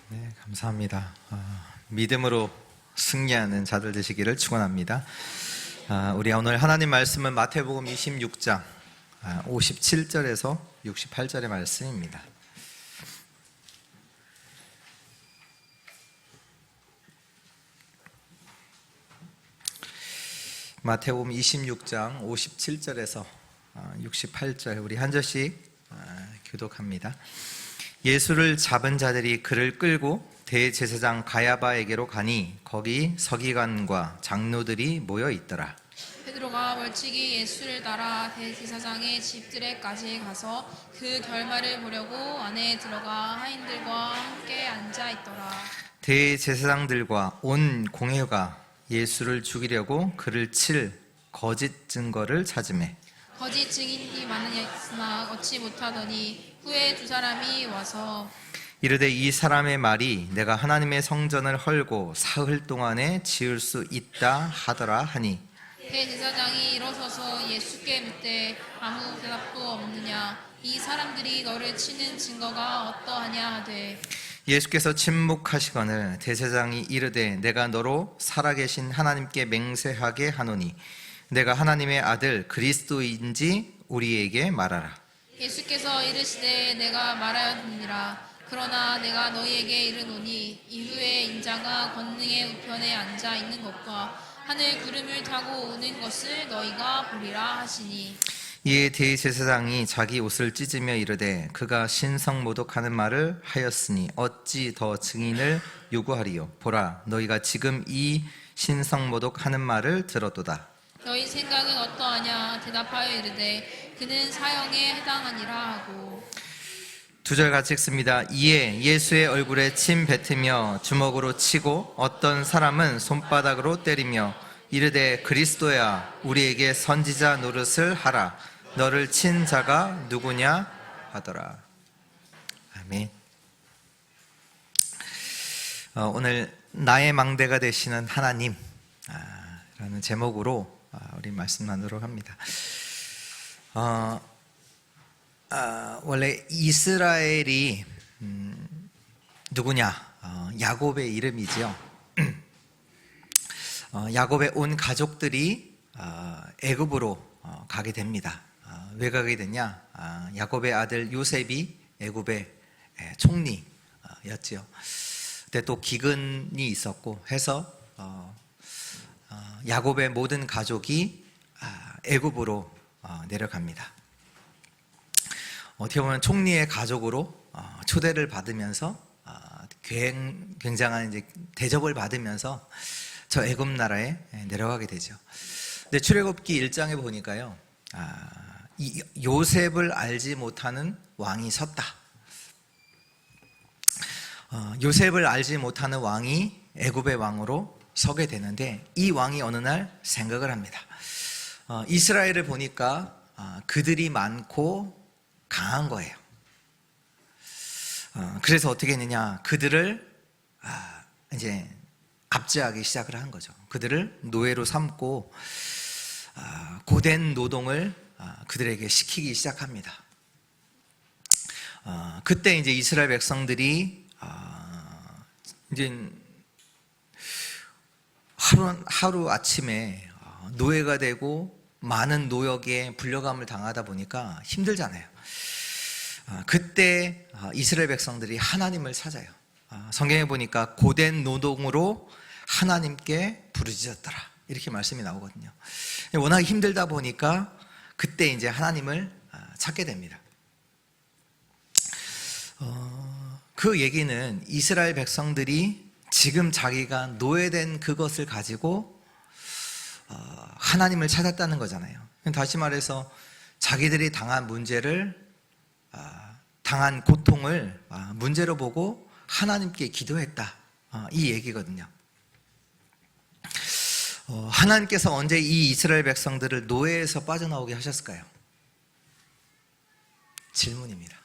네, 감사합니다. 믿음으로 승리하는 자들 되시기를 축원합니다. 우리 오늘 하나님 말씀은 마태복음 26장 57절에서 68절의 말씀입니다. 마태복음 26장 57절에서 68절 우리 한 절씩 교독합니다. 예수를 잡은 자들이 그를 끌고 대제사장 가야바에게로 가니 거기 서기관과 장로들이 모여 있더라. 베드로가 멀찍이 예수를 따라 대제사장의 집들에까지 가서 그 결말을 보려고 안에 들어가 하인들과 함께 앉아 있더라. 대제사장들과 온 공회가 예수를 죽이려고 그를 칠 거짓 증거를 찾으매 거짓 증인이 많으나 얻지 못하더니 후에 두 사람이 와서 이르되 이 사람의 말이 내가 하나님의 성전을 헐고 사흘 동안에 지을 수 있다 하더라 하니 대제사장이 일어서서 예수께 묻되 아무 대답도 없느냐 이 사람들이 너를 치는 증거가 어떠하냐 하되 예수께서 침묵하시거늘 대제사장이 이르되 내가 너로 살아계신 하나님께 맹세하게 하노니 내가 하나님의 아들 그리스도인지 우리에게 말하라. 예수께서 이르시되 내가 말하였느니라. 그러나 내가 너희에게 이르노니 이후에 인자가 권능의 우편에 앉아 있는 것과 하늘 구름을 타고 오는 것을 너희가 보리라 하시니 이에 대제사장이 자기 옷을 찢으며 이르되 그가 신성모독하는 말을 하였으니 어찌 더 증인을 요구하리요. 보라 너희가 지금 이 신성모독하는 말을 들었도다. 너희 생각은 어떠하냐 대답하여 이르되 그는 사형에 해당하니라 하고 두 절 같이 읽습니다. 이에 예수의 얼굴에 침 뱉으며 주먹으로 치고 어떤 사람은 손바닥으로 때리며 이르되 그리스도야 우리에게 선지자 노릇을 하라. 너를 친 자가 누구냐 하더라. 아멘. 오늘 나의 망대가 되시는 하나님 라는 제목으로 우리 말씀 나누도록 합니다. 원래 이스라엘이 누구냐? 야곱의 이름이지요. 야곱의 온 가족들이 애굽으로 가게 됩니다. 왜 가게 됐냐? 야곱의 아들 요셉이 애굽의 총리였지요. 그때 또 기근이 있었고 해서 야곱의 모든 가족이 애굽으로 내려갑니다. 어떻게 보면 총리의 가족으로 초대를 받으면서 굉장한 이제 대접을 받으면서 저 애굽 나라에 내려가게 되죠. 근데 출애굽기 1장에 보니까요, 이 요셉을 알지 못하는 왕이 섰다. 요셉을 알지 못하는 왕이 애굽의 왕으로 서게 되는데 이 왕이 어느 날 생각을 합니다. 이스라엘을 보니까 그들이 많고 강한 거예요. 그래서 어떻게 했느냐? 그들을 이제 압제하기 시작을 한 거죠. 그들을 노예로 삼고 고된 노동을 그들에게 시키기 시작합니다. 그때 이제 이스라엘 백성들이 이제 하루 아침에 노예가 되고 많은 노역에 불려감을 당하다 보니까 힘들잖아요. 그때 이스라엘 백성들이 하나님을 찾아요. 성경에 보니까 고된 노동으로 하나님께 부르짖었더라 이렇게 말씀이 나오거든요. 워낙 힘들다 보니까 그때 이제 하나님을 찾게 됩니다. 그 얘기는 이스라엘 백성들이 지금 자기가 노예된 그것을 가지고 하나님을 찾았다는 거잖아요. 다시 말해서 자기들이 당한 문제를 당한 고통을 문제로 보고 하나님께 기도했다 이 얘기거든요. 하나님께서 언제 이 이스라엘 백성들을 노예에서 빠져나오게 하셨을까요? 질문입니다.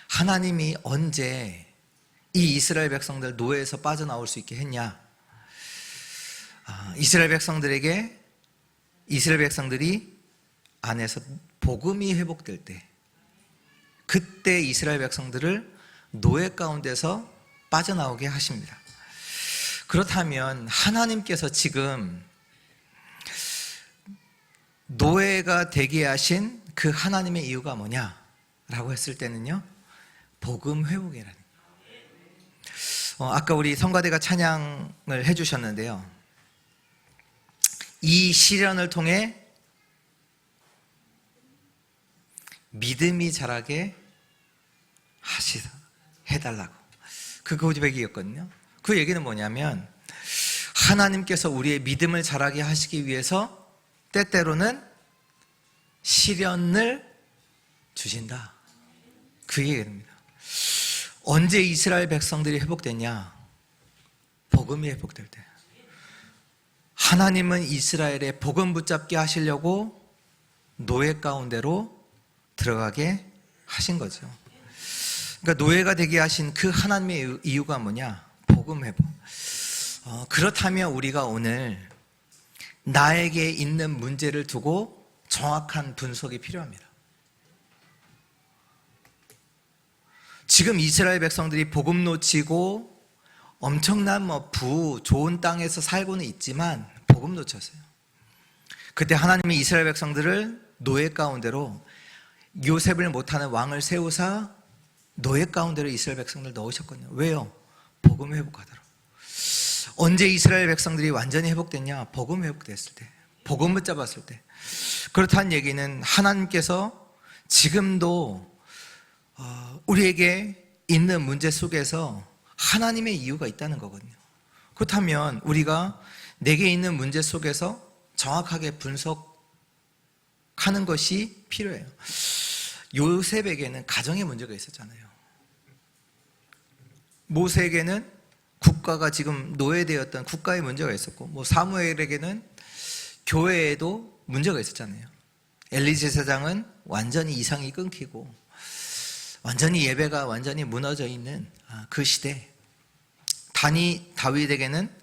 하나님이 언제 이 이스라엘 백성들 노예에서 빠져나올 수 있게 했냐? 이스라엘 백성들이 안에서 복음이 회복될 때 그때 이스라엘 백성들을 노예 가운데서 빠져나오게 하십니다. 그렇다면 하나님께서 지금 노예가 되게 하신 그 하나님의 이유가 뭐냐라고 했을 때는요, 복음 회복이라는 거예요. 아까 우리 성가대가 찬양을 해주셨는데요, 이 시련을 통해 믿음이 자라게 해달라고, 그 고백이었거든요. 그 얘기는 뭐냐면, 하나님께서 우리의 믿음을 자라게 하시기 위해서 때때로는 시련을 주신다, 그 얘기입니다. 언제 이스라엘 백성들이 회복됐냐? 복음이 회복될 때. 하나님은 이스라엘의 복음 붙잡게 하시려고 노예 가운데로 들어가게 하신 거죠. 그러니까 노예가 되게 하신 그 하나님의 이유가 뭐냐? 복음 회복. 그렇다면 우리가 오늘 나에게 있는 문제를 두고 정확한 분석이 필요합니다. 지금 이스라엘 백성들이 복음 놓치고 엄청난 좋은 땅에서 살고는 있지만 복음 놓쳤어요. 그때 하나님이 이스라엘 백성들을 노예 가운데로, 요셉을 못하는 왕을 세우사 노예 가운데로 이스라엘 백성들을 넣으셨거든요. 왜요? 복음 회복하도록. 언제 이스라엘 백성들이 완전히 회복됐냐? 복음 회복됐을 때, 복음 붙잡았을 때. 그렇다는 얘기는 하나님께서 지금도 우리에게 있는 문제 속에서 하나님의 이유가 있다는 거거든요. 그렇다면 우리가 내게 있는 문제 속에서 정확하게 분석하는 것이 필요해요. 요셉에게는 가정의 문제가 있었잖아요. 모세에게는 국가가 지금 노예되었던 국가의 문제가 있었고, 사무엘에게는 교회에도 문제가 있었잖아요. 엘리 제사장은 완전히 이상이 끊기고 완전히 예배가 완전히 무너져 있는 그 시대. 다윗에게는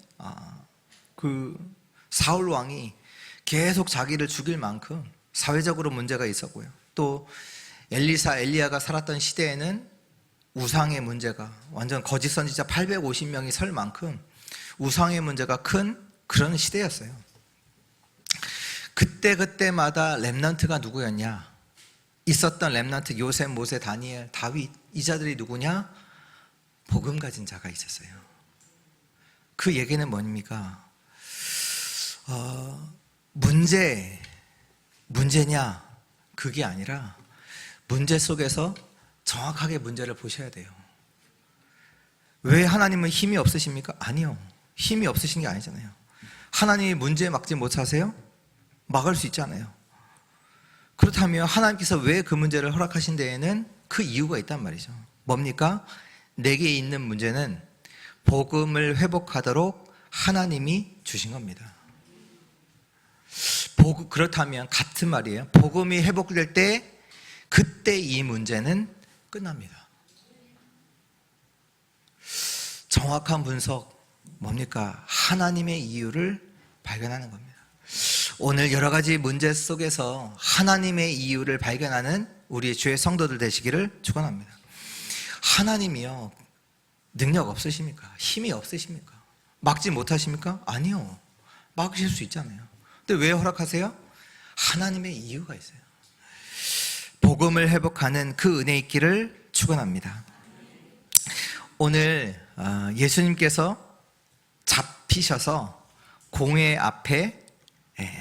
그 사울 왕이 계속 자기를 죽일 만큼 사회적으로 문제가 있었고요. 또 엘리야가 살았던 시대에는 우상의 문제가, 완전 거짓 선지자 850명이 설 만큼 우상의 문제가 큰 그런 시대였어요. 그때마다 렘넌트가 누구였냐? 있었던 렘넌트, 요셉, 모세, 다니엘, 다윗, 이 자들이 누구냐? 복음 가진 자가 있었어요. 그 얘기는 뭡니까? 문제냐? 그게 아니라 문제 속에서 정확하게 문제를 보셔야 돼요. 왜 하나님은 힘이 없으십니까? 아니요. 힘이 없으신 게 아니잖아요. 하나님이 문제 막지 못하세요? 막을 수 있잖아요. 그렇다면 하나님께서 왜 그 문제를 허락하신 데에는 그 이유가 있단 말이죠. 뭡니까? 내게 있는 문제는 복음을 회복하도록 하나님이 주신 겁니다. 그렇다면 같은 말이에요. 복음이 회복될 때 그때 이 문제는 끝납니다. 정확한 분석, 뭡니까? 하나님의 이유를 발견하는 겁니다. 오늘 여러 가지 문제 속에서 하나님의 이유를 발견하는 우리 주의 성도들 되시기를 축원합니다. 하나님이요, 능력 없으십니까? 힘이 없으십니까? 막지 못하십니까? 아니요. 막으실 수 있잖아요. 근데 왜 허락하세요? 하나님의 이유가 있어요. 복음을 회복하는 그 은혜 있기를 축원합니다. 오늘 예수님께서 잡히셔서 공회 앞에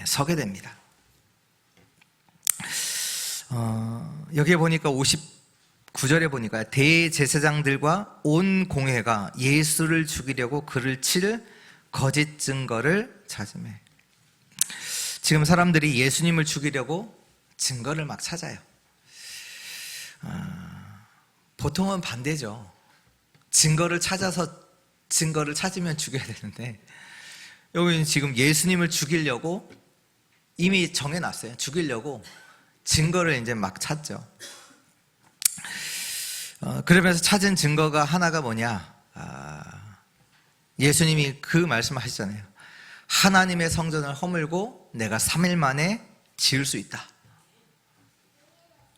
서게 됩니다. 여기에 보니까 59절에 보니까 대제사장들과 온 공회가 예수를 죽이려고 그를 칠 거짓 증거를 찾으매. 지금 사람들이 예수님을 죽이려고 증거를 막 찾아요. 보통은 반대죠. 증거를 찾으면 죽여야 되는데, 여기는 지금 예수님을 죽이려고 이미 정해놨어요. 죽이려고 증거를 이제 막 찾죠. 그러면서 찾은 증거가 하나가 뭐냐? 예수님이 그 말씀을 하시잖아요. 하나님의 성전을 허물고 내가 3일 만에 지을 수 있다.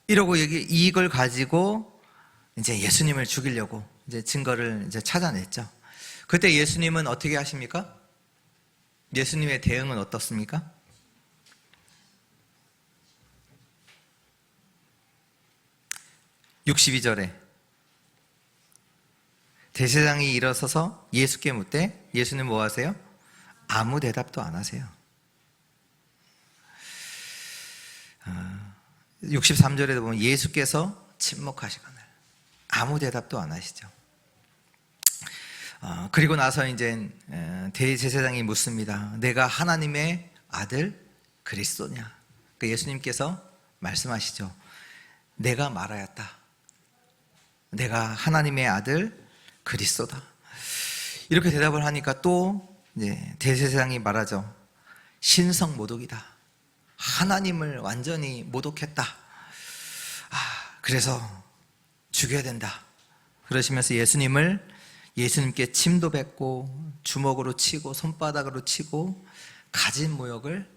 이러고 이걸 가지고 이제 예수님을 죽이려고 이제 증거를 이제 찾아냈죠. 그때 예수님은 어떻게 하십니까? 예수님의 대응은 어떻습니까? (62절에) 대제사장이 일어서서 예수께 묻되 예수님 뭐 하세요? 아무 대답도 안 하세요. 63절에도 보면 예수께서 침묵하시거늘 아무 대답도 안 하시죠. 그리고 나서 이제 대제사장이 묻습니다. 내가 하나님의 아들 그리스도냐? 예수님께서 말씀하시죠. 내가 말하였다. 내가 하나님의 아들 그리스도다. 이렇게 대답을 하니까 또 이제 대제사장이 말하죠. 신성 모독이다. 하나님을 완전히 모독했다. 그래서 죽여야 된다. 그러시면서 예수님께 침도 뱉고 주먹으로 치고 손바닥으로 치고 가진 모욕을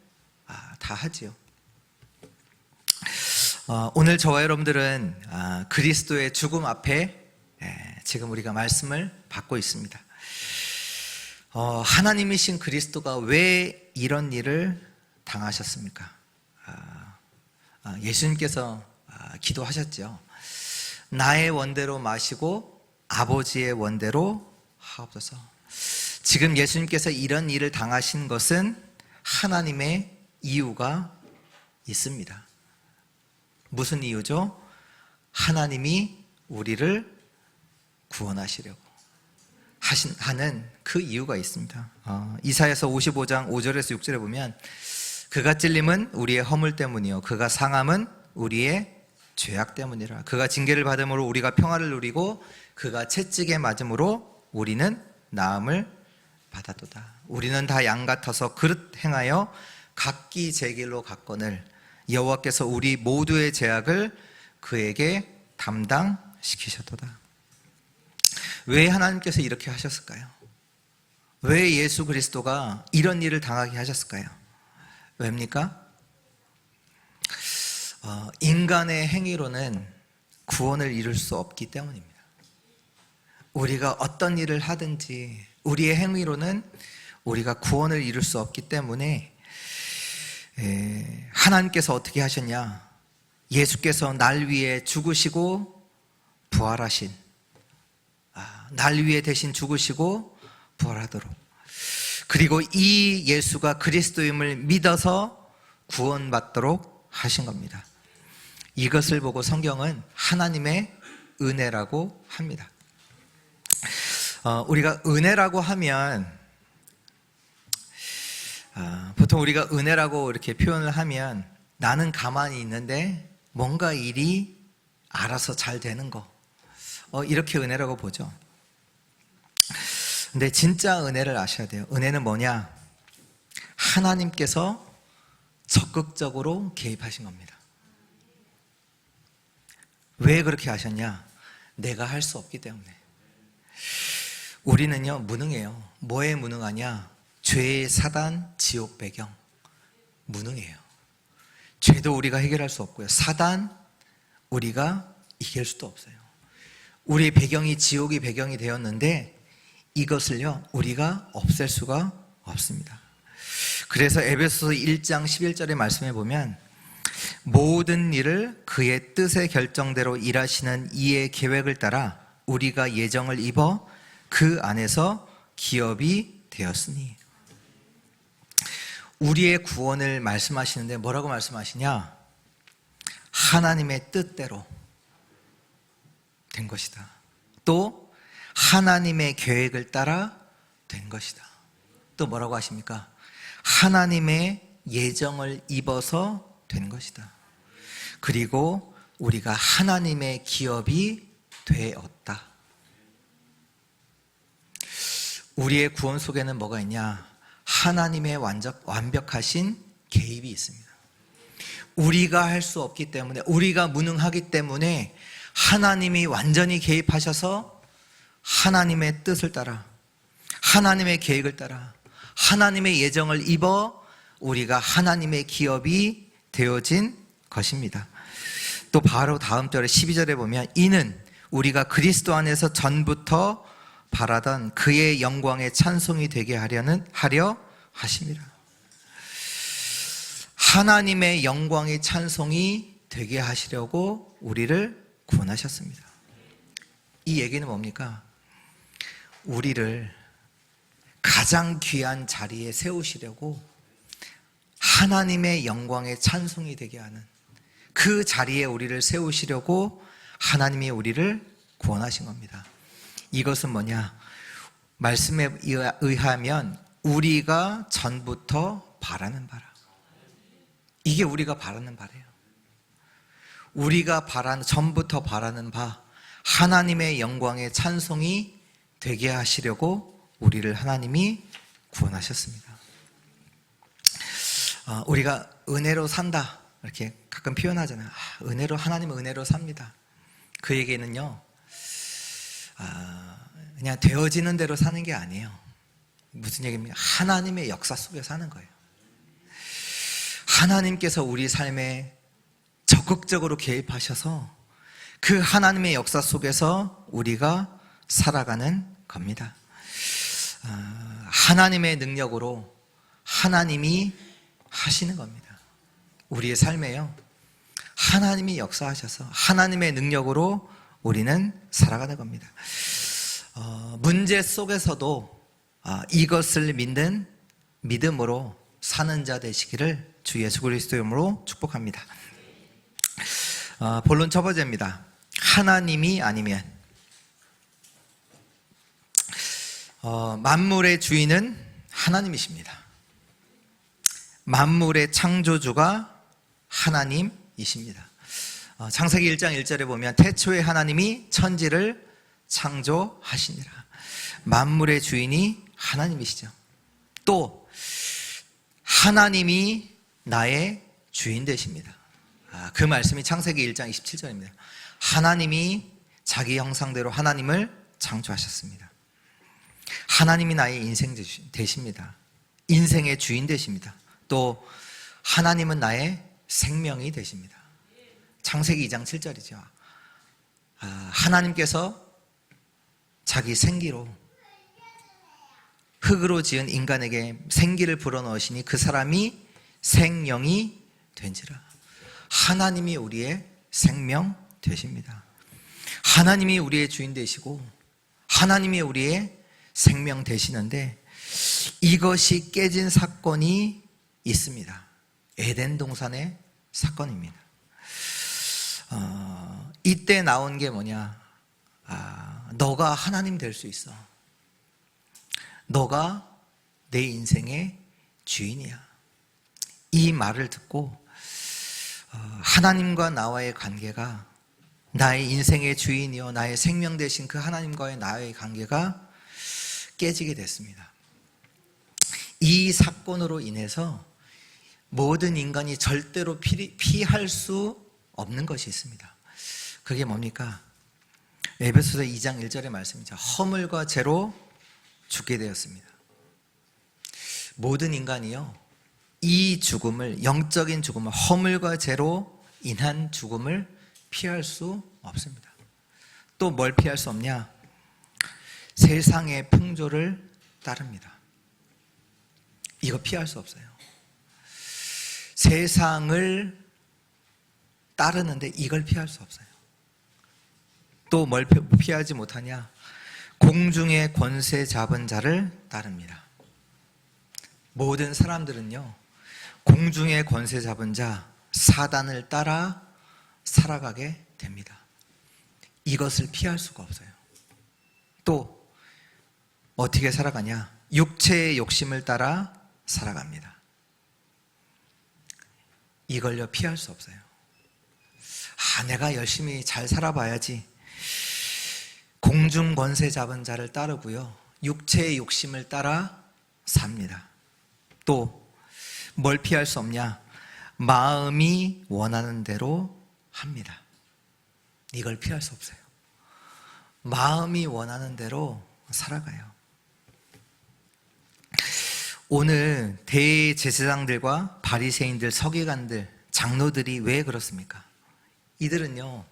다 하지요. 오늘 저와 여러분들은 그리스도의 죽음 앞에 지금 우리가 말씀을 받고 있습니다. 하나님이신 그리스도가 왜 이런 일을 당하셨습니까? 예수님께서 기도하셨죠. 나의 원대로 마시고 아버지의 원대로 하옵소서. 지금 예수님께서 이런 일을 당하신 것은 하나님의 이유가 있습니다. 무슨 이유죠? 하나님이 우리를 구원하시려고 하는 그 이유가 있습니다. 이사야서 55장 5절에서 6절에 보면 그가 찔림은 우리의 허물 때문이요 그가 상함은 우리의 죄악 때문이라. 그가 징계를 받음으로 우리가 평화를 누리고 그가 채찍에 맞음으로 우리는 나음을 받았도다. 우리는 다 양 같아서 그릇 행하여 각기 제 길로 갔거늘 여호와께서 우리 모두의 죄악을 그에게 담당시키셨도다. 왜 하나님께서 이렇게 하셨을까요? 왜 예수 그리스도가 이런 일을 당하게 하셨을까요? 왜입니까? 인간의 행위로는 구원을 이룰 수 없기 때문입니다. 우리가 어떤 일을 하든지 우리의 행위로는 우리가 구원을 이룰 수 없기 때문에 하나님께서 어떻게 하셨냐? 예수께서 날 위해 죽으시고 부활하신, 날 위해 대신 죽으시고 부활하도록, 그리고 이 예수가 그리스도임을 믿어서 구원받도록 하신 겁니다. 이것을 보고 성경은 하나님의 은혜라고 합니다. 우리가 은혜라고 하면 보통 우리가 은혜라고 이렇게 표현을 하면 나는 가만히 있는데 뭔가 일이 알아서 잘 되는 거, 이렇게 은혜라고 보죠. 근데 진짜 은혜를 아셔야 돼요. 은혜는 뭐냐? 하나님께서 적극적으로 개입하신 겁니다. 왜 그렇게 하셨냐? 내가 할 수 없기 때문에. 우리는요 무능해요. 뭐에 무능하냐? 죄의 사단, 지옥 배경, 무능해요. 죄도 우리가 해결할 수 없고요, 사단 우리가 이길 수도 없어요. 우리의 배경이 지옥이 배경이 되었는데 이것을요 우리가 없앨 수가 없습니다. 그래서 에베소서 1장 11절의 말씀에 보면 모든 일을 그의 뜻의 결정대로 일하시는 이의 계획을 따라 우리가 예정을 입어 그 안에서 기업이 되었으니. 우리의 구원을 말씀하시는데 뭐라고 말씀하시냐? 하나님의 뜻대로 된 것이다. 또 하나님의 계획을 따라 된 것이다. 또 뭐라고 하십니까? 하나님의 예정을 입어서 된 것이다. 그리고 우리가 하나님의 기업이 되었다. 우리의 구원 속에는 뭐가 있냐? 하나님의 완벽하신 개입이 있습니다. 우리가 할 수 없기 때문에, 우리가 무능하기 때문에 하나님이 완전히 개입하셔서 하나님의 뜻을 따라, 하나님의 계획을 따라, 하나님의 예정을 입어 우리가 하나님의 기업이 되어진 것입니다. 또 바로 다음 절에 12절에 보면 이는 우리가 그리스도 안에서 전부터 바라던 그의 영광의 찬송이 되게 하려 하심이라. 하나님의 영광의 찬송이 되게 하시려고 우리를 구원하셨습니다. 이 얘기는 뭡니까? 우리를 가장 귀한 자리에 세우시려고 하나님의 영광의 찬송이 되게 하는 그 자리에 우리를 세우시려고 하나님이 우리를 구원하신 겁니다. 이것은 뭐냐? 말씀에 의하면 우리가 전부터 바라는 바라. 이게 우리가 바라는 바래요. 우리가 전부터 바라는 바, 하나님의 영광의 찬송이 되게 하시려고 우리를 하나님이 구원하셨습니다. 우리가 은혜로 산다 이렇게 가끔 표현하잖아요. 하나님은 은혜로 삽니다. 그 얘기는요, 그냥 되어지는 대로 사는 게 아니에요. 무슨 얘기입니까? 하나님의 역사 속에 사는 거예요. 하나님께서 우리 삶에 적극적으로 개입하셔서 그 하나님의 역사 속에서 우리가 살아가는 겁니다. 하나님의 능력으로 하나님이 하시는 겁니다. 우리의 삶에요, 하나님이 역사하셔서 하나님의 능력으로 우리는 살아가는 겁니다. 문제 속에서도 이것을 믿는 믿음으로 사는 자 되시기를 주 예수 그리스도의 이름으로 축복합니다. 본론 첫 번째입니다. 하나님이 아니면, 만물의 주인은 하나님이십니다. 만물의 창조주가 하나님이십니다. 창세기 1장 1절에 보면 태초에 하나님이 천지를 창조하시니라. 만물의 주인이 하나님이시죠. 또 하나님이 나의 주인 되십니다. 그 말씀이 창세기 1장 27절입니다. 하나님이 자기 형상대로 하나님을 창조하셨습니다. 하나님이 나의 인생 되십니다. 인생의 주인 되십니다. 또 하나님은 나의 생명이 되십니다. 창세기 2장 7절이죠. 하나님께서 자기 생기로 흙으로 지은 인간에게 생기를 불어넣으시니 그 사람이 생명이 된지라. 하나님이 우리의 생명 되십니다. 하나님이 우리의 주인 되시고 하나님이 우리의 생명 되시는데, 이것이 깨진 사건이 있습니다. 에덴 동산의 사건입니다. 이때 나온 게 뭐냐? 너가 하나님 될 수 있어. 너가 내 인생의 주인이야. 이 말을 듣고 하나님과 나와의 관계가, 나의 인생의 주인이요 나의 생명 되신 그 하나님과의 나의 관계가 깨지게 됐습니다. 이 사건으로 인해서 모든 인간이 절대로 피할 수 없는 것이 있습니다. 그게 뭡니까? 에베소서 2장 1절의 말씀이죠. 허물과 죄로 죽게 되었습니다. 모든 인간이요, 이 죽음을, 영적인 죽음을, 허물과 죄로 인한 죽음을 피할 수 없습니다. 또 뭘 피할 수 없냐? 세상의 풍조를 따릅니다. 이거 피할 수 없어요. 세상을 따르는데 이걸 피할 수 없어요. 또 뭘 피하지 못하냐? 공중의 권세 잡은 자를 따릅니다. 모든 사람들은요, 공중의 권세 잡은 자 사단을 따라 살아가게 됩니다. 이것을 피할 수가 없어요. 또 어떻게 살아가냐? 육체의 욕심을 따라 살아갑니다. 이걸요 피할 수 없어요. 내가 열심히 잘 살아봐야지. 공중 권세 잡은 자를 따르고요, 육체의 욕심을 따라 삽니다. 또 뭘 피할 수 없냐? 마음이 원하는 대로 합니다. 이걸 피할 수 없어요. 마음이 원하는 대로 살아가요. 오늘 대제사장들과 바리새인들, 서기관들, 장로들이 왜 그렇습니까? 이들은요,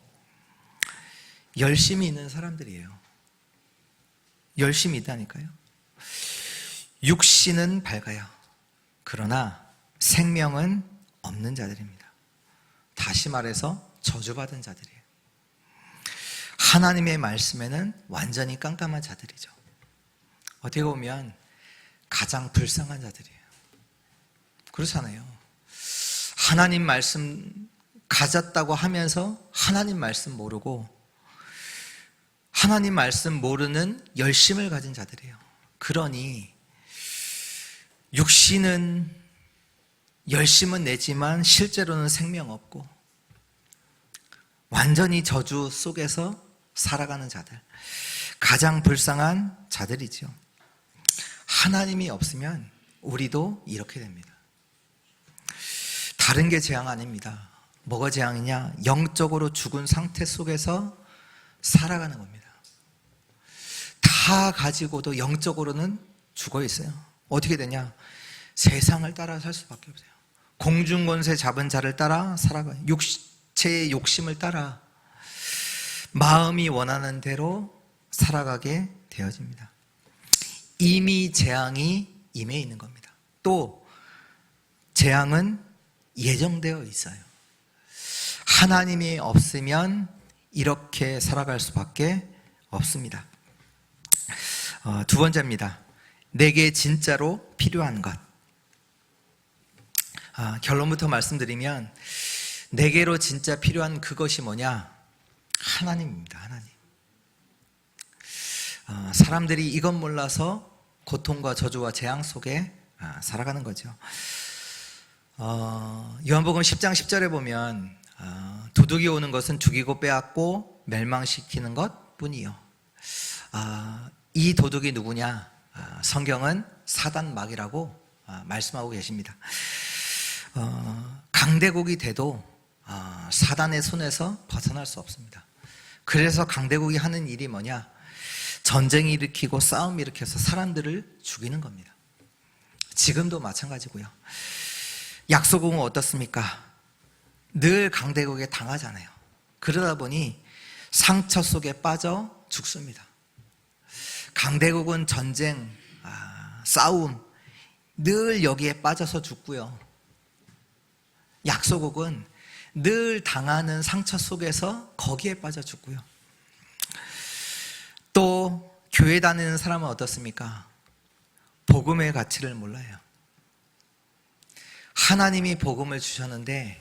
열심히 있는 사람들이에요. 열심히 있다니까요. 육신은 밝아요. 그러나 생명은 없는 자들입니다. 다시 말해서 저주받은 자들이에요. 하나님의 말씀에는 완전히 깜깜한 자들이죠. 어떻게 보면 가장 불쌍한 자들이에요. 그렇잖아요. 하나님 말씀 가졌다고 하면서 하나님 말씀 모르고 하나님 말씀 모르는 열심을 가진 자들이에요. 그러니 육신은 열심은 내지만 실제로는 생명 없고 완전히 저주 속에서 살아가는 자들, 가장 불쌍한 자들이죠. 하나님이 없으면 우리도 이렇게 됩니다. 다른 게 재앙 아닙니다. 뭐가 재앙이냐? 영적으로 죽은 상태 속에서 살아가는 겁니다. 다 가지고도 영적으로는 죽어 있어요. 어떻게 되냐? 세상을 따라 살 수밖에 없어요. 공중권세 잡은 자를 따라 살아가요. 육체의 욕심을 따라 마음이 원하는 대로 살아가게 되어집니다. 이미 재앙이 임해 있는 겁니다. 또 재앙은 예정되어 있어요. 하나님이 없으면 이렇게 살아갈 수밖에 없습니다. 두 번째입니다. 내게 진짜로 필요한 것. 결론부터 말씀드리면 내게로 진짜 필요한 그것이 뭐냐? 하나님입니다. 하나님. 사람들이 이것 몰라서 고통과 저주와 재앙 속에 살아가는 거죠. 요한복음 10장 10절에 보면 도둑이 오는 것은 죽이고 빼앗고 멸망시키는 것 뿐이요. 이 도둑이 누구냐? 성경은 사단마귀라고 말씀하고 계십니다. 강대국이 돼도 사단의 손에서 벗어날 수 없습니다. 그래서 강대국이 하는 일이 뭐냐? 전쟁 일으키고 싸움 일으켜서 사람들을 죽이는 겁니다. 지금도 마찬가지고요. 약소국은 어떻습니까? 늘 강대국에 당하잖아요. 그러다 보니 상처 속에 빠져 죽습니다. 강대국은 전쟁, 싸움 늘 여기에 빠져서 죽고요. 약소국은 늘 당하는 상처 속에서 거기에 빠져 죽고요. 또 교회 다니는 사람은 어떻습니까? 복음의 가치를 몰라요. 하나님이 복음을 주셨는데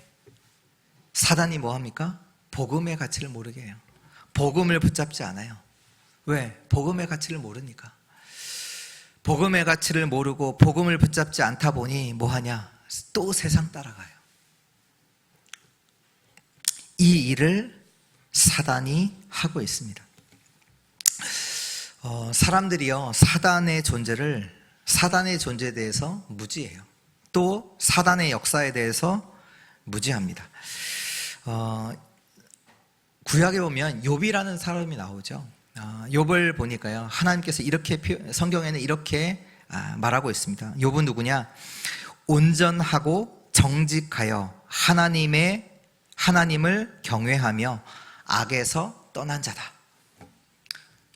사단이 뭐합니까? 복음의 가치를 모르게 해요. 복음을 붙잡지 않아요. 왜? 복음의 가치를 모르니까. 복음의 가치를 모르고 복음을 붙잡지 않다 보니 뭐하냐? 또 세상 따라가요. 이 일을 사단이 하고 있습니다. 사람들이요, 사단의 존재에 대해서 무지해요. 또 사단의 역사에 대해서 무지합니다. 구약에 보면 욥이라는 사람이 나오죠. 욥을 보니까요, 하나님께서 이렇게 성경에는 이렇게 말하고 있습니다. 욥은 누구냐? 온전하고 정직하여 하나님을 경외하며 악에서 떠난 자다.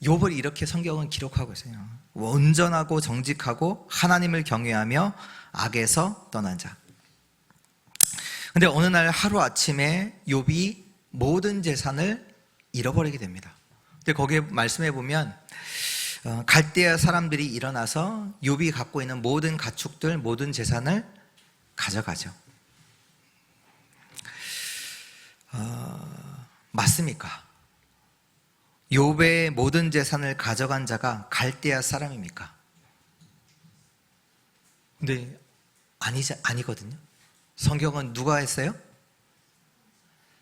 욥을 이렇게 성경은 기록하고 있어요. 온전하고 정직하고 하나님을 경외하며 악에서 떠난 자. 근데 어느 날 하루아침에 욥이 모든 재산을 잃어버리게 됩니다. 근데 거기에 말씀해 보면 갈대아 사람들이 일어나서 욥이 갖고 있는 모든 가축들, 모든 재산을 가져가죠. 맞습니까? 욥의 모든 재산을 가져간 자가 갈대아 사람입니까? 근데 아니거든요. 성경은 누가 했어요?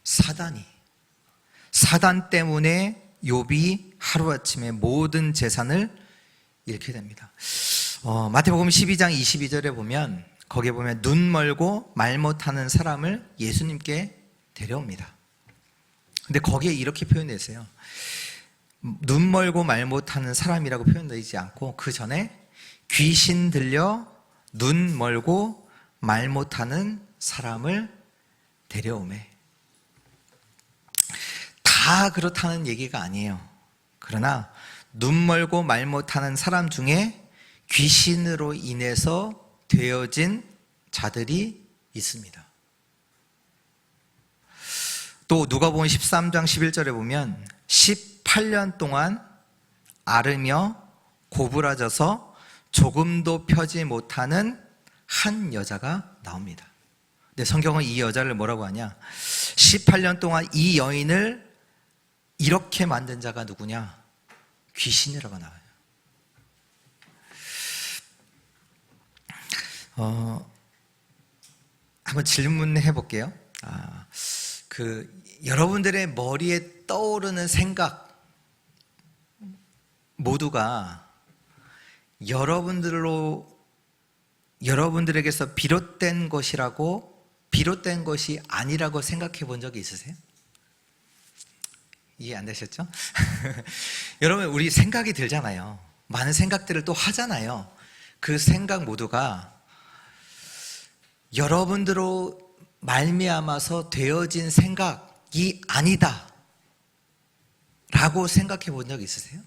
사단 때문에 욥이 하루아침에 모든 재산을 잃게 됩니다. 마태복음 12장 22절에 보면 거기에 보면 눈 멀고 말 못하는 사람을 예수님께 데려옵니다. 근데 거기에 이렇게 표현되어 있어요. 눈 멀고 말 못하는 사람이라고 표현되지 않고 그 전에 귀신 들려 눈 멀고 말 못하는 사람을 데려오매. 다 다 그렇다는 얘기가 아니에요. 그러나 눈 멀고 말 못하는 사람 중에 귀신으로 인해서 되어진 자들이 있습니다. 또 누가복음 13장 11절에 보면 18년 동안 앓으며 고부라져서 조금도 펴지 못하는 한 여자가 나옵니다. 근데 성경은 이 여자를 뭐라고 하냐? 18년 동안 이 여인을 이렇게 만든 자가 누구냐? 귀신이라고 나와요. 한번 질문해 볼게요. 여러분들의 머리에 떠오르는 생각 모두가 여러분들에게서 비롯된 것이라고, 비롯된 것이 아니라고 생각해 본 적이 있으세요? 이해 안 되셨죠? 여러분, 우리 생각이 들잖아요. 많은 생각들을 또 하잖아요. 그 생각 모두가 여러분들로 말미암아서 되어진 생각이 아니다 라고 생각해 본 적 있으세요?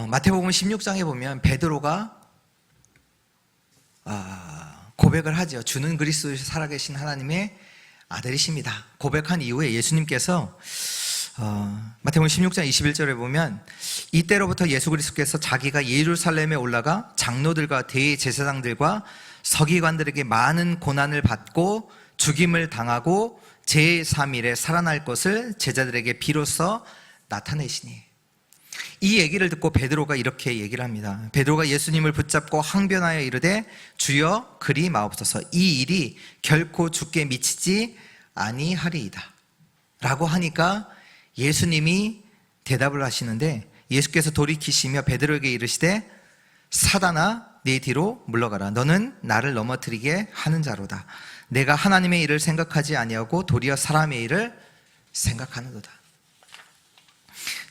마태복음 16장에 보면 베드로가 고백을 하죠. 주는 그리스도에 살아계신 하나님의 아들이십니다. 고백한 이후에 예수님께서 마태복음 16장 21절에 보면 이때로부터 예수 그리스도께서 자기가 예루살렘에 올라가 장로들과 대제사장들과 서기관들에게 많은 고난을 받고 죽임을 당하고 제3일에 살아날 것을 제자들에게 비로소 나타내시니, 이 얘기를 듣고 베드로가 이렇게 얘기를 합니다. 베드로가 예수님을 붙잡고 항변하여 이르되 주여 그리 마옵소서, 이 일이 결코 주께 미치지 아니하리이다 라고 하니까 예수님이 대답을 하시는데, 예수께서 돌이키시며 베드로에게 이르시되 사단아 내 뒤로 물러가라, 너는 나를 넘어뜨리게 하는 자로다. 내가 하나님의 일을 생각하지 아니하고 도리어 사람의 일을 생각하는도다.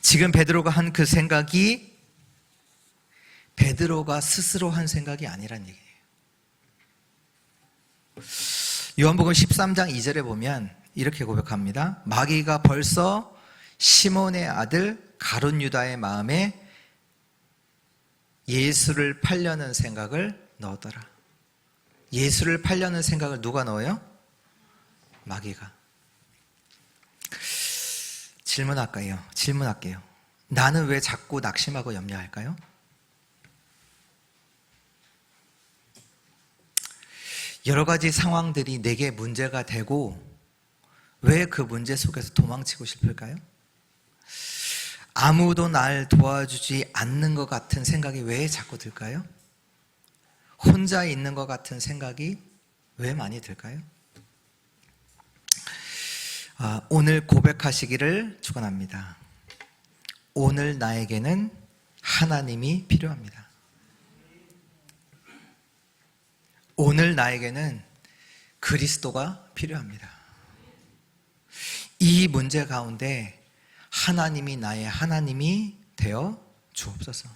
지금 베드로가 한 그 생각이 베드로가 스스로 한 생각이 아니란 얘기예요. 요한복음 13장 2절에 보면 이렇게 고백합니다. 마귀가 벌써 시몬의 아들 가룟 유다의 마음에 예수를 팔려는 생각을 넣었더라. 예수를 팔려는 생각을 누가 넣어요? 마귀가. 질문할게요. 나는 왜 자꾸 낙심하고 염려할까요? 여러 가지 상황들이 내게 문제가 되고 왜 그 문제 속에서 도망치고 싶을까요? 아무도 날 도와주지 않는 것 같은 생각이 왜 자꾸 들까요? 혼자 있는 것 같은 생각이 왜 많이 들까요? 오늘 고백하시기를 축원합니다. 오늘 나에게는 하나님이 필요합니다. 오늘 나에게는 그리스도가 필요합니다. 이 문제 가운데 하나님이 나의 하나님이 되어 주옵소서.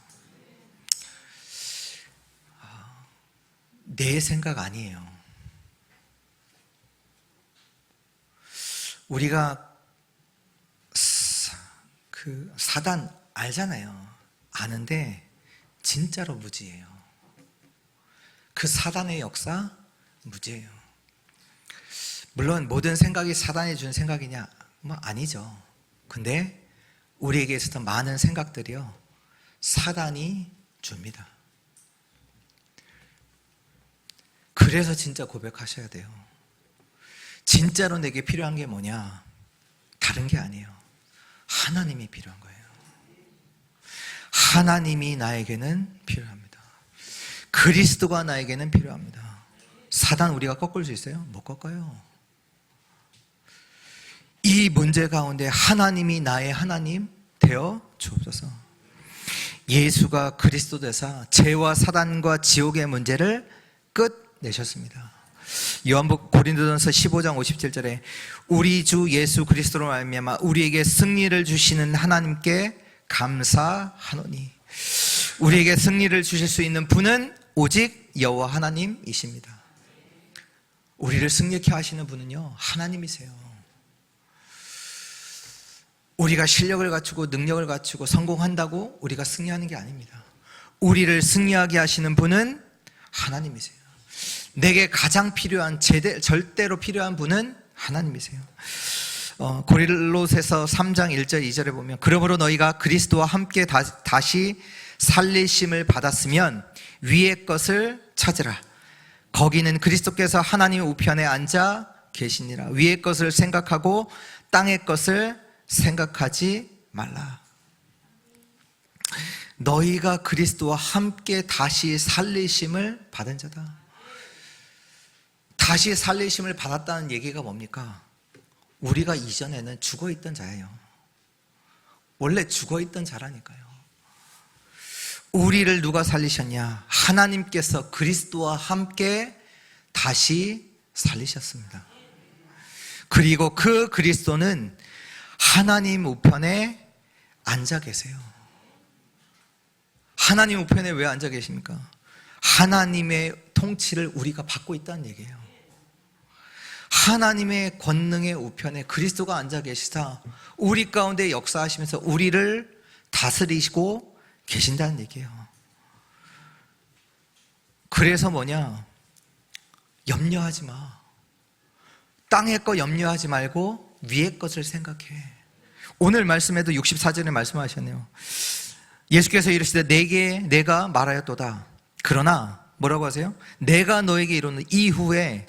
내 생각 아니에요. 우리가 그 사단 알잖아요. 아는데 진짜로 무지해요. 그 사단의 역사 무지해요. 물론 모든 생각이 사단이 준 생각이냐? 아니죠. 근데 우리에게 있었던 많은 생각들이요, 사단이 줍니다. 그래서 진짜 고백하셔야 돼요. 진짜로 내게 필요한 게 뭐냐? 다른 게 아니에요. 하나님이 필요한 거예요. 하나님이 나에게는 필요합니다. 그리스도가 나에게는 필요합니다. 사단 우리가 꺾을 수 있어요? 못 꺾어요. 이 문제 가운데 하나님이 나의 하나님 되어 주옵소서. 예수가 그리스도 되사 죄와 사단과 지옥의 문제를 끝내셨습니다. 요한복음 고린도전서 15장 57절에 우리 주 예수 그리스도로 말미암아 우리에게 승리를 주시는 하나님께 감사하노니, 우리에게 승리를 주실 수 있는 분은 오직 여호와 하나님이십니다. 우리를 승리케 하시는 분은요, 하나님이세요. 우리가 실력을 갖추고 능력을 갖추고 성공한다고 우리가 승리하는 게 아닙니다. 우리를 승리하게 하시는 분은 하나님이세요. 내게 가장 필요한, 절대로 필요한 분은 하나님이세요. 고린도서에서 3장 1절 2절에 보면, 그러므로 너희가 그리스도와 함께 다시 살리심을 받았으면 위의 것을 찾으라. 거기는 그리스도께서 하나님의 우편에 앉아 계시니라. 위의 것을 생각하고 땅의 것을 생각하지 말라. 너희가 그리스도와 함께 다시 살리심을 받은 자다. 다시 살리심을 받았다는 얘기가 뭡니까? 우리가 이전에는 죽어있던 자예요. 원래 죽어있던 자라니까요. 우리를 누가 살리셨냐? 하나님께서 그리스도와 함께 다시 살리셨습니다. 그리고 그 그리스도는 하나님 우편에 앉아 계세요. 하나님 우편에 왜 앉아 계십니까? 하나님의 통치를 우리가 받고 있다는 얘기예요. 하나님의 권능의 우편에 그리스도가 앉아 계시다. 우리 가운데 역사하시면서 우리를 다스리시고 계신다는 얘기예요. 그래서 뭐냐? 염려하지 마. 땅의 거 염려하지 말고 위의 것을 생각해. 오늘 말씀에도 64절에 말씀하셨네요. 예수께서 이르시되 내게 내가 말하였도다. 그러나 뭐라고 하세요? 내가 너에게 이르노니 이후에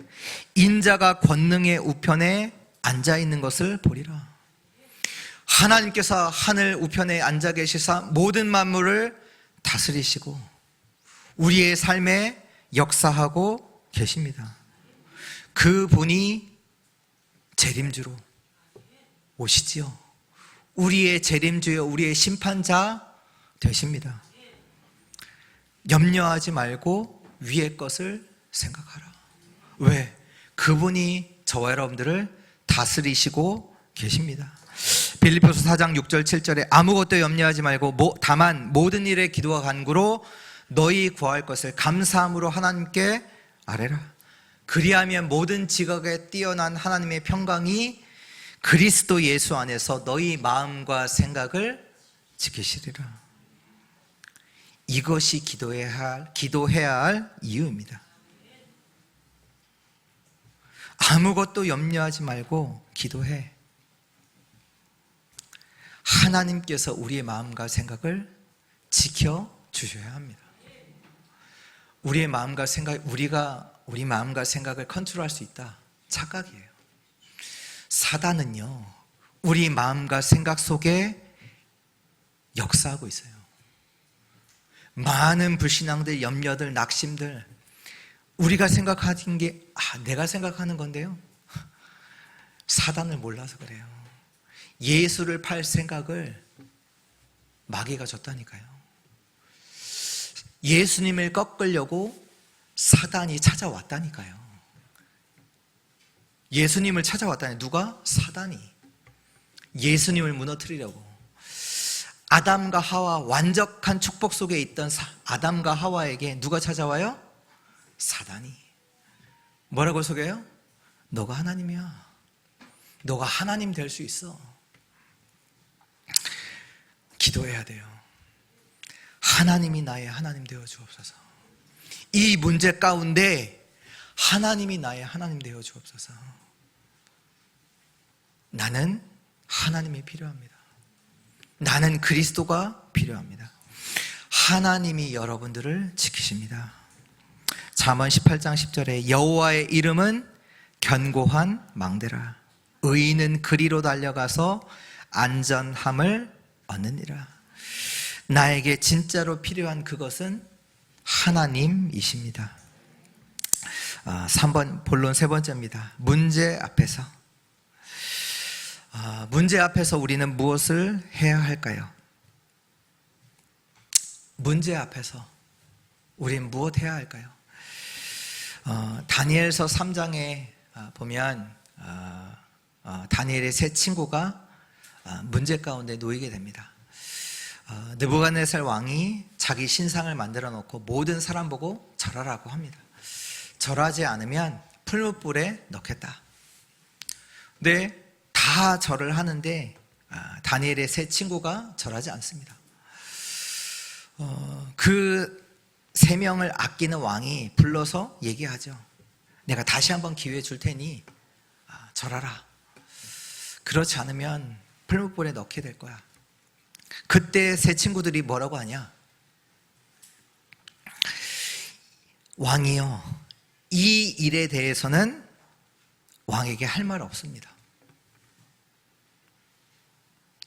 인자가 권능의 우편에 앉아있는 것을 보리라. 하나님께서 하늘 우편에 앉아 계시사 모든 만물을 다스리시고 우리의 삶에 역사하고 계십니다. 그분이 재림주로 오시지요. 우리의 재림주여, 우리의 심판자 되십니다. 염려하지 말고 위의 것을 생각하라. 왜? 그분이 저와 여러분들을 다스리시고 계십니다. 빌립보서 4장 6절 7절에 아무것도 염려하지 말고 다만 모든 일에 기도와 간구로 너희 구할 것을 감사함으로 하나님께 아뢰라. 그리하면 모든 지각에 뛰어난 하나님의 평강이 그리스도 예수 안에서 너희 마음과 생각을 지키시리라. 이것이 기도해야 할 이유입니다. 아무것도 염려하지 말고 기도해. 하나님께서 우리의 마음과 생각을 지켜주셔야 합니다. 우리의 마음과 생각, 우리 마음과 생각을 컨트롤할 수 있다. 착각이에요. 사단은요, 우리 마음과 생각 속에 역사하고 있어요. 많은 불신앙들, 염려들, 낙심들, 우리가 생각하는 게 내가 생각하는 건데요, 사단을 몰라서 그래요. 예수를 팔 생각을 마귀가 줬다니까요. 예수님을 꺾으려고 사단이 찾아왔다니까요. 예수님을 찾아왔다니. 누가? 사단이 예수님을 무너뜨리려고. 아담과 하와, 완벽한 축복 속에 있던 아담과 하와에게 누가 찾아와요? 사단이. 뭐라고 속여요? 너가 하나님이야. 너가 하나님 될 수 있어. 기도해야 돼요. 하나님이 나의 하나님 되어 주옵소서. 이 문제 가운데 하나님이 나의 하나님 되어 주옵소서. 나는 하나님이 필요합니다. 나는 그리스도가 필요합니다. 하나님이 여러분들을 지키십니다. 잠언 18장 10절에 여호와의 이름은 견고한 망대라. 의인은 그리로 달려가서 안전함을 얻느니라. 나에게 진짜로 필요한 그것은 하나님이십니다. 3번, 본론 세 번째입니다. 문제 앞에서. 문제 앞에서 우리는 무엇을 해야 할까요? 문제 앞에서 우리는 무엇 해야 할까요? 다니엘서 3장에 보면 다니엘의 세 친구가 문제 가운데 놓이게 됩니다. 느부갓네살 왕이 자기 신상을 만들어 놓고 모든 사람 보고 절하라고 합니다. 절하지 않으면 풀무불에 넣겠다. 근데 다 절을 하는데 다니엘의 세 친구가 절하지 않습니다. 그 세 명을 아끼는 왕이 불러서 얘기하죠. 내가 다시 한번 기회 줄 테니 절하라. 그렇지 않으면 풀무불에 넣게 될 거야. 그때 세 친구들이 뭐라고 하냐? 왕이요, 이 일에 대해서는 왕에게 할 말 없습니다.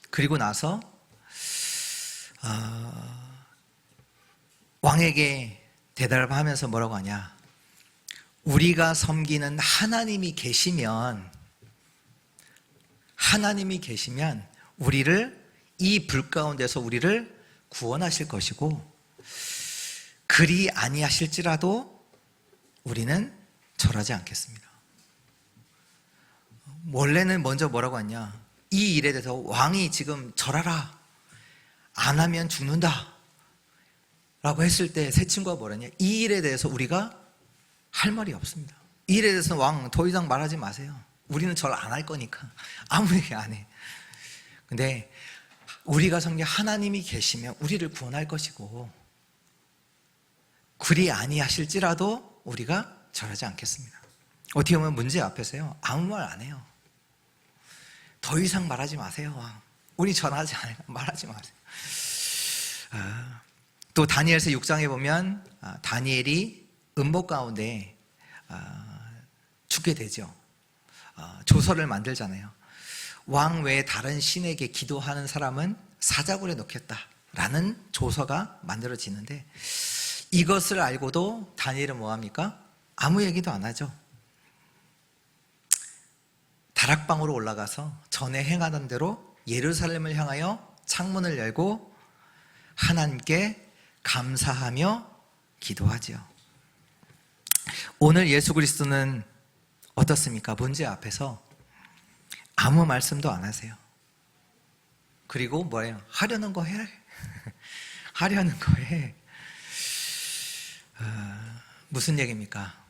그리고 나서 왕에게 대답을 하면서 뭐라고 하냐? 우리가 섬기는 하나님이 계시면 우리를 이 불 가운데서 우리를 구원하실 것이고, 그리 아니하실지라도 우리는 절하지 않겠습니다. 원래는 먼저 뭐라고 하냐? 이 일에 대해서 왕이 지금 절하라, 안 하면 죽는다 라고 했을 때 세 친구가 뭐라냐? 이 일에 대해서 우리가 할 말이 없습니다. 이 일에 대해서는 왕 더 이상 말하지 마세요. 우리는 절 안 할 거니까 아무 얘기 안 해. 근데 우리가 섬긴 하나님이 계시면 우리를 구원할 것이고, 그리 아니하실지라도 우리가 절하지 않겠습니다. 어떻게 보면 문제 앞에서요, 아무 말 안 해요. 더 이상 말하지 마세요, 왕. 우리 절하지 않아요. 말하지 마세요. 또 다니엘서 6장에 보면 다니엘이 음모 가운데 죽게 되죠. 조서를 만들잖아요. 왕 외에 다른 신에게 기도하는 사람은 사자굴에 넣겠다라는 조서가 만들어지는데, 이것을 알고도 다니엘은 뭐합니까? 아무 얘기도 안 하죠. 다락방으로 올라가서 전에 행하던 대로 예루살렘을 향하여 창문을 열고 하나님께 감사하며 기도하죠. 오늘 예수 그리스도는 어떻습니까? 문제 앞에서 아무 말씀도 안 하세요. 그리고 뭐예요? 하려는 거 해. 하려는 거 해. 무슨 얘기입니까?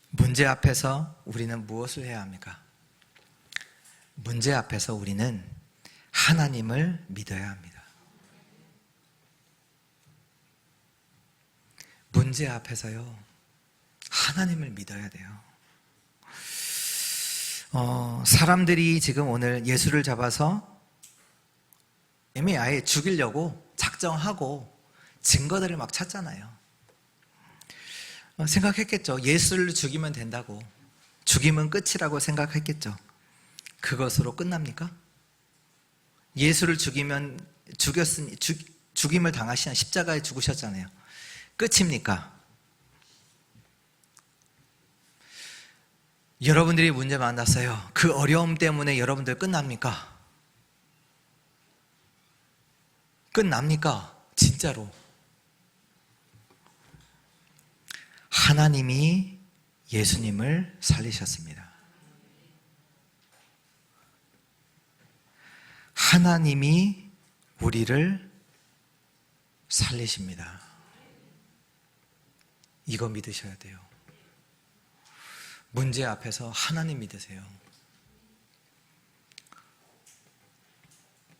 문제 앞에서 우리는 무엇을 해야 합니까? 문제 앞에서 우리는 하나님을 믿어야 합니다. 문제 앞에서요, 하나님을 믿어야 돼요. 사람들이 지금 오늘 예수를 잡아서 이미 아예 죽이려고 작정하고 증거들을 막 찾잖아요. 생각했겠죠. 예수를 죽이면 된다고, 죽이면 끝이라고 생각했겠죠. 그것으로 끝납니까? 예수를 죽이면 죽임을 당하시는 십자가에 죽으셨잖아요. 끝입니까? 여러분들이 문제 만났어요. 그 어려움 때문에 여러분들 끝납니까? 끝납니까? 진짜로. 하나님이 예수님을 살리셨습니다. 하나님이 우리를 살리십니다. 이거 믿으셔야 돼요. 문제 앞에서 하나님 믿으세요.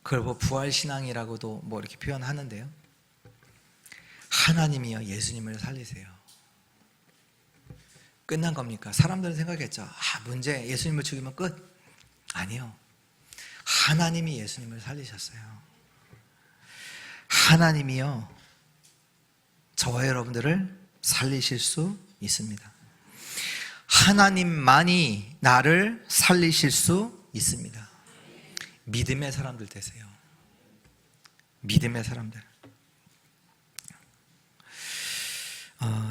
그걸 뭐 부활신앙이라고도 뭐 이렇게 표현하는데요, 하나님이요, 예수님을 살리세요. 끝난 겁니까? 사람들은 생각했죠. 문제, 예수님을 죽이면 끝. 아니요. 하나님이 예수님을 살리셨어요. 하나님이요, 저와 여러분들을 살리실 수 있습니다. 하나님만이 나를 살리실 수 있습니다. 믿음의 사람들 되세요. 믿음의 사람들.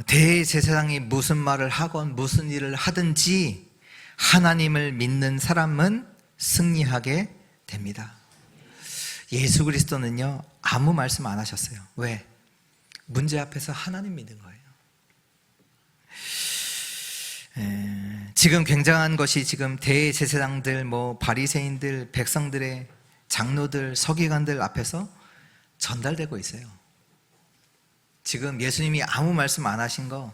대제사장이 무슨 말을 하건 무슨 일을 하든지 하나님을 믿는 사람은 승리하게 됩니다. 예수 그리스도는요, 아무 말씀 안 하셨어요. 왜? 문제 앞에서 하나님 믿은 거예요. 지금 굉장한 것이 지금 대제사장들, 바리새인들, 백성들의 장로들, 서기관들 앞에서 전달되고 있어요. 지금 예수님이 아무 말씀 안 하신 거,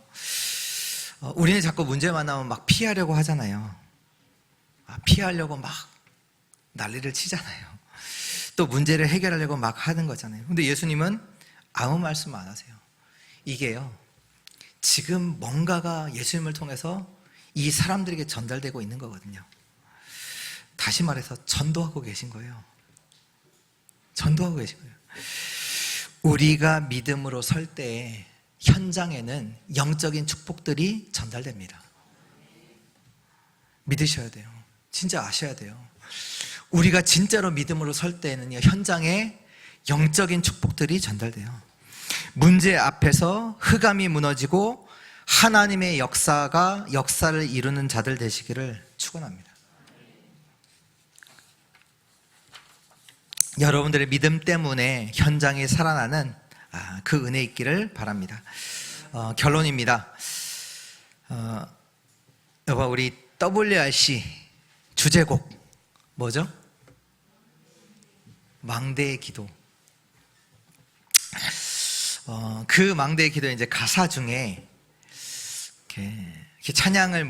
우리는 자꾸 문제만 나오면 막 피하려고 하잖아요. 피하려고 막 난리를 치잖아요. 또 문제를 해결하려고 막 하는 거잖아요. 근데 예수님은 아무 말씀 안 하세요. 이게요, 지금 뭔가가 예수님을 통해서 이 사람들에게 전달되고 있는 거거든요. 다시 말해서 전도하고 계신 거예요. 전도하고 계신 거예요. 우리가 믿음으로 설 때 현장에는 영적인 축복들이 전달됩니다. 믿으셔야 돼요. 진짜 아셔야 돼요. 우리가 진짜로 믿음으로 설 때는요, 현장에 영적인 축복들이 전달돼요. 문제 앞에서 흑암이 무너지고 하나님의 역사를 이루는 자들 되시기를 축원합니다. 여러분들의 믿음 때문에 현장이 살아나는 그 은혜 있기를 바랍니다. 결론입니다. 여보, 우리 WRC 주제곡 뭐죠? 망대의 기도. 그 망대의 기도의 이제 가사 중에 이렇게 찬양을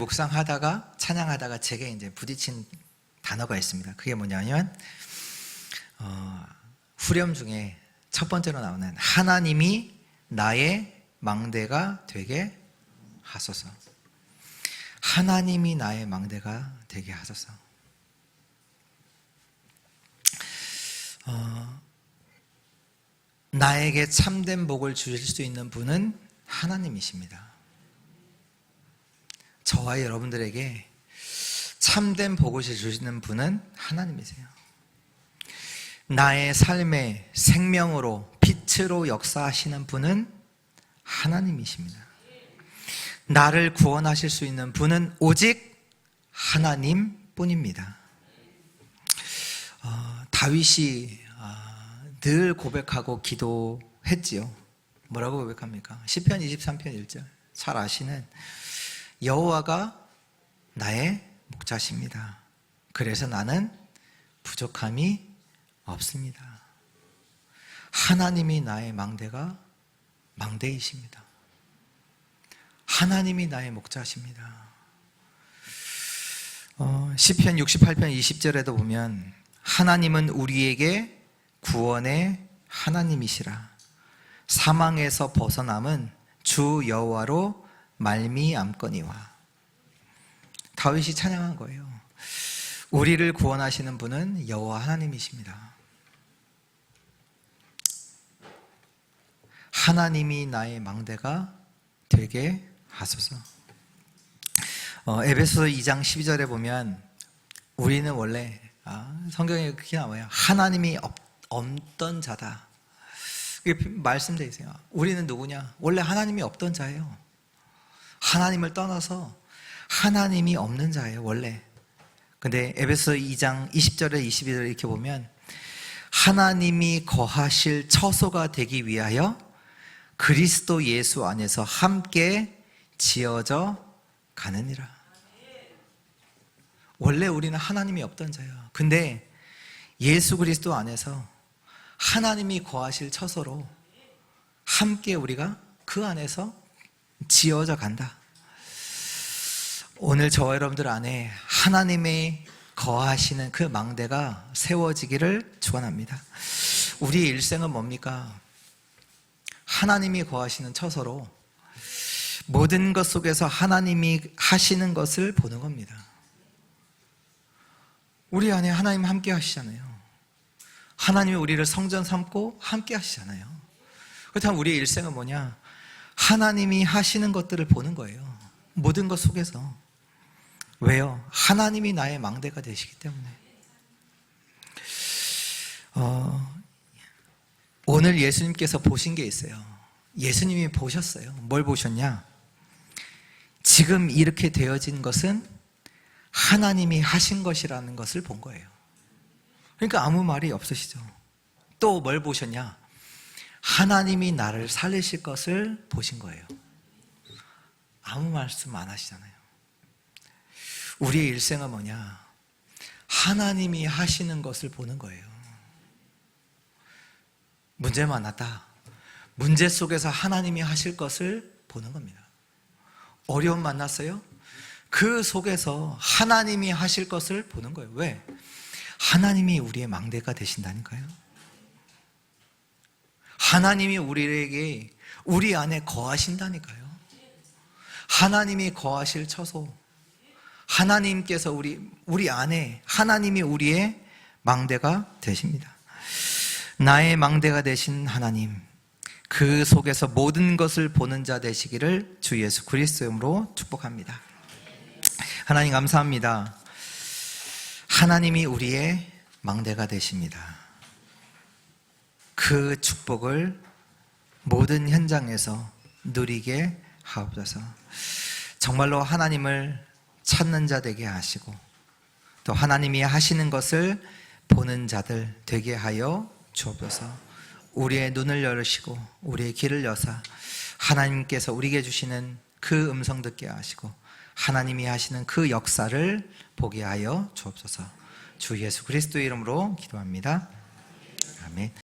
찬양하다가 제게 이제 부딪힌 단어가 있습니다. 그게 뭐냐면 후렴 중에 첫 번째로 나오는 하나님이 나의 망대가 되게 하소서. 하나님이 나의 망대가 되게 하소서. 나에게 참된 복을 주실 수 있는 분은 하나님이십니다. 저와 여러분들에게 참된 복을 주시는 분은 하나님이세요. 나의 삶의 생명으로 빛으로 역사하시는 분은 하나님이십니다. 나를 구원하실 수 있는 분은 오직 하나님뿐입니다. 다윗이 늘 고백하고 기도했지요. 뭐라고 고백합니까? 시편 23편 1절 잘 아시는 여호와가 나의 목자십니다. 그래서 나는 부족함이 없습니다. 하나님이 나의 망대이십니다. 하나님이 나의 목자십니다. 시편 68편 20절에도 보면 하나님은 우리에게 구원의 하나님이시라. 사망에서 벗어남은 주 여호와로 말미암거니와. 다윗이 찬양한 거예요. 우리를 구원하시는 분은 여호와 하나님이십니다. 하나님이 나의 망대가 되게 하소서. 에베소서 2장 12절에 보면 우리는 원래 성경에 그렇게 나와요. 하나님이 없던 자다. 이게 말씀되어 있어요. 우리는 누구냐? 원래 하나님이 없던 자예요. 하나님을 떠나서 하나님이 없는 자예요, 원래. 근데 에베소 2장 20절에 22절에 이렇게 보면 하나님이 거하실 처소가 되기 위하여 그리스도 예수 안에서 함께 지어져 가느니라. 원래 우리는 하나님이 없던 자예요. 근데 예수 그리스도 안에서 하나님이 거하실 처소로 함께 우리가 그 안에서 지어져 간다. 오늘 저와 여러분들 안에 하나님의 거하시는 그 망대가 세워지기를 축원합니다. 우리의 일생은 뭡니까? 하나님이 거하시는 처소로 모든 것 속에서 하나님이 하시는 것을 보는 겁니다. 우리 안에 하나님 함께 하시잖아요. 하나님이 우리를 성전 삼고 함께 하시잖아요. 그렇다면 우리의 일생은 뭐냐? 하나님이 하시는 것들을 보는 거예요. 모든 것 속에서. 왜요? 하나님이 나의 망대가 되시기 때문에. 오늘 예수님께서 보신 게 있어요. 예수님이 보셨어요. 뭘 보셨냐? 지금 이렇게 되어진 것은 하나님이 하신 것이라는 것을 본 거예요. 그러니까 아무 말이 없으시죠. 또 뭘 보셨냐? 하나님이 나를 살리실 것을 보신 거예요. 아무 말씀 안 하시잖아요. 우리의 일생은 뭐냐? 하나님이 하시는 것을 보는 거예요. 문제 만났다. 문제 속에서 하나님이 하실 것을 보는 겁니다. 어려움 만났어요? 그 속에서 하나님이 하실 것을 보는 거예요. 왜? 하나님이 우리의 망대가 되신다니까요. 하나님이 우리에게, 우리 안에 거하신다니까요. 하나님이 거하실 처소, 하나님께서 우리 안에, 하나님이 우리의 망대가 되십니다. 나의 망대가 되신 하나님, 그 속에서 모든 것을 보는 자 되시기를 주 예수 그리스도의 이름으로 축복합니다. 하나님 감사합니다. 하나님이 우리의 망대가 되십니다. 그 축복을 모든 현장에서 누리게 하옵소서. 정말로 하나님을 찾는 자 되게 하시고, 또 하나님이 하시는 것을 보는 자들 되게 하여 주옵소서. 우리의 눈을 열으시고 우리의 귀를 여사 하나님께서 우리에게 주시는 그 음성 듣게 하시고 하나님이 하시는 그 역사를 보게 하여 주옵소서. 주 예수 그리스도의 이름으로 기도합니다. 아멘.